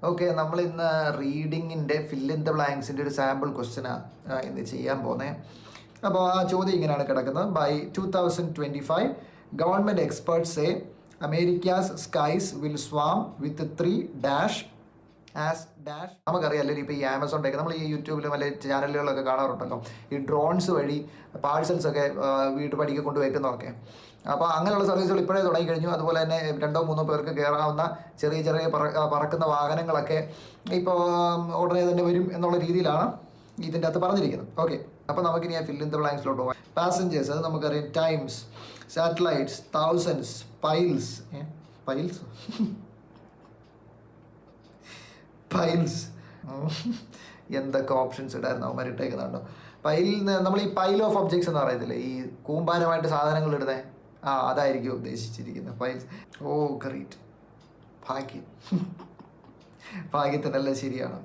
Okay, നമ്മൾ ഇന്ന് റീഡിങ്ങിൻ്റെ fill in the ബ്ലാങ്ക്സിൻ്റെ ഒരു സാമ്പിൾ ക്വസ്റ്റ്യനാണ് ഇന്ന് ചെയ്യാൻ പോകുന്നത്. അപ്പോൾ ആ ചോദ്യം ഇങ്ങനെയാണ് കിടക്കുന്നത്. By 2025 government experts say America's skies will swarm with 3 dash as dash. നമുക്കറിയാമല്ലോ ഇപ്പോൾ ഈ ആമസോണിൻ്റെയൊക്കെ നമ്മൾ ഈ യൂട്യൂബിൽ വല്ല ചാനലുകളൊക്കെ കാണാറുണ്ടല്ലോ, ഈ ഡ്രോൺസ് വഴി പാഴ്സൽസൊക്കെ വീട്ടുപടിക്ക് കൊണ്ടുവയ്ക്കുന്നതൊക്കെ. അപ്പോൾ അങ്ങനെയുള്ള സർവീസുകൾ ഇപ്പോഴേ തുടങ്ങിക്കഴിഞ്ഞു. അതുപോലെ തന്നെ 2-3 പേർക്ക് കയറാവുന്ന ചെറിയ ചെറിയ പറക്കുന്ന വാഹനങ്ങളൊക്കെ ഇപ്പോൾ ഉടനെ തന്നെ വരും എന്നുള്ള രീതിയിലാണ് ഇതിൻ്റെ അകത്ത് പറഞ്ഞിരിക്കുന്നത്. ഓക്കെ, അപ്പോൾ നമുക്കിനി ആ ഫിൽ ഇൻ ദ ബ്ലാങ്ക്സിലോട്ട് പോകാം. പാസഞ്ചേഴ്സ്, അത് നമുക്കറിയാം. Times, satellites, thousands, piles piles എന്തൊക്കെ ഓപ്ഷൻസ് ഇടായിരുന്നു അവന്മാർ ഇട്ടേക്കുന്നുണ്ടോ. നമ്മൾ ഈ പൈൽ ഓഫ് ഒബ്ജക്ട്സ് എന്ന് പറയത്തില്ലേ, ഈ കൂമ്പാരമായിട്ട് സാധനങ്ങൾ ഇടുന്നത്, അതായിരിക്കും ഉദ്ദേശിച്ചിരിക്കുന്നത്. പൈൽസ്. ഓ ഗ്രേറ്റ്, ഭാഗ്യം ഭാഗ്യത്തിനല്ല, ശരിയാണ്.